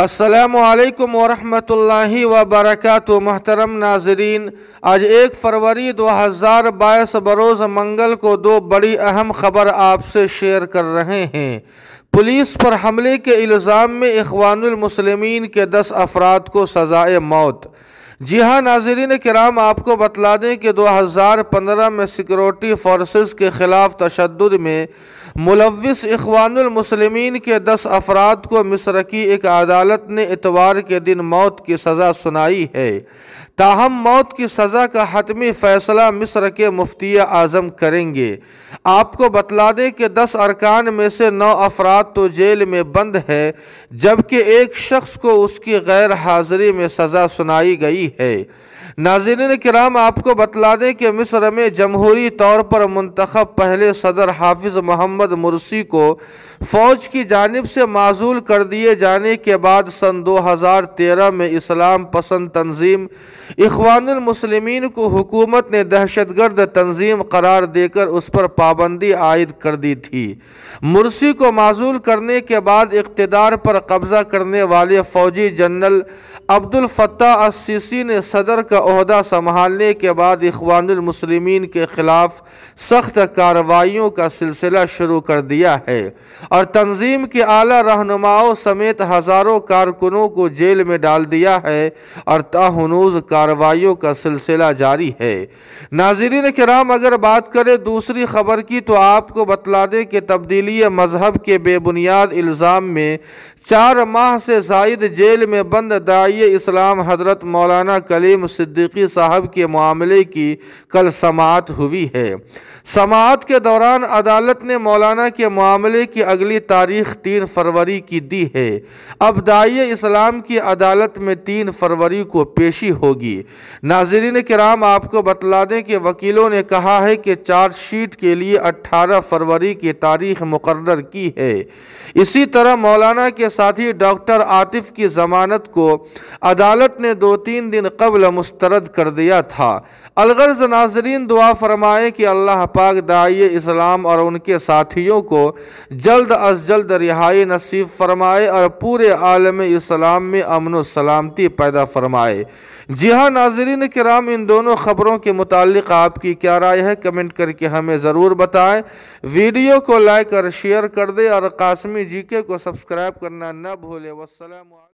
السلام علیکم ورحمۃ اللہ وبرکاتہ۔ محترم ناظرین، آج 1 فروری 2022 بروز منگل کو 2 بڑی اہم خبر آپ سے شیئر کر رہے ہیں۔ پولیس پر حملے کے الزام میں اخوان المسلمین کے 10 افراد کو سزائے موت۔ جی ہاں ناظرین کرام، آپ کو بتلا دیں کہ 2015 میں سیکورٹی فورسز کے خلاف تشدد میں ملوث اخوان المسلمین کے 10 افراد کو مصر کی ایک عدالت نے اتوار کے دن موت کی سزا سنائی ہے۔ تاہم موت کی سزا کا حتمی فیصلہ مصر کے مفتی اعظم کریں گے۔ آپ کو بتلا دیں کہ 10 ارکان میں سے 9 افراد تو جیل میں بند ہے، جبکہ ایک شخص کو اس کی غیر حاضری میں سزا سنائی گئی ہے۔ ناظرین کرام، آپ کو بتلا دیں کہ مصر میں جمہوری طور پر منتخب پہلے صدر حافظ محمد مرسی کو فوج کی جانب سے معزول کر دیے جانے کے بعد سن 2013 میں اسلام پسند تنظیم اخوان المسلمین کو حکومت نے دہشت گرد تنظیم قرار دے کر اس پر پابندی عائد کر دی تھی۔ مرسی کو معزول کرنے کے بعد اقتدار پر قبضہ کرنے والے فوجی جنرل عبد الفتاح السیسی نے صدر کا عہدہ سنبھالنے کے بعد اخوان المسلمین کے خلاف سخت کارروائیوں کا سلسلہ شروع کر دیا ہے اور تنظیم کے اعلیٰ رہنماؤں سمیت ہزاروں کارکنوں کو جیل میں ڈال دیا ہے اور تاہنوز کارروائیوں کا سلسلہ جاری ہے۔ ناظرین کرام، اگر بات کریں دوسری خبر کی تو آپ کو بتلا دیں کہ تبدیلی مذہب کے بے بنیاد الزام میں 4 ماہ سے زائد جیل میں بند داعی اسلام حضرت مولانا کلیم صدیقی صاحب کے معاملے کی کل سماعت ہوئی ہے۔ سماعت کے دوران عدالت نے مولانا کے معاملے کی اگلی تاریخ 3 فروری کی دی ہے۔ اب داعی اسلام کی عدالت میں 3 فروری کو پیشی ہوگی۔ ناظرین کرام، آپ کو بتلا دیں کہ وکیلوں نے کہا ہے کہ چارج شیٹ کے لیے 18 فروری کی تاریخ مقرر کی ہے۔ اسی طرح مولانا کے ساتھی ڈاکٹر عاطف کی ضمانت کو عدالت نے 2-3 دن قبل مسترد کر دیا تھا۔ الغرض ناظرین، دعا فرمائیں کہ اللہ پاک داعی اسلام اور ان کے ساتھیوں کو جلد از جلد رہائی نصیب فرمائے اور پورے عالم اسلام میں امن و سلامتی پیدا فرمائے۔ جی ہاں ناظرین کرام، ان دونوں خبروں کے متعلق آپ کی کیا رائے ہے کمنٹ کر کے ہمیں ضرور بتائیں۔ ویڈیو کو لائک اور شیئر کر دیں اور قاسمی جی کے کو سبسکرائب کرنا نہ بھولے۔ والسلام علیکم۔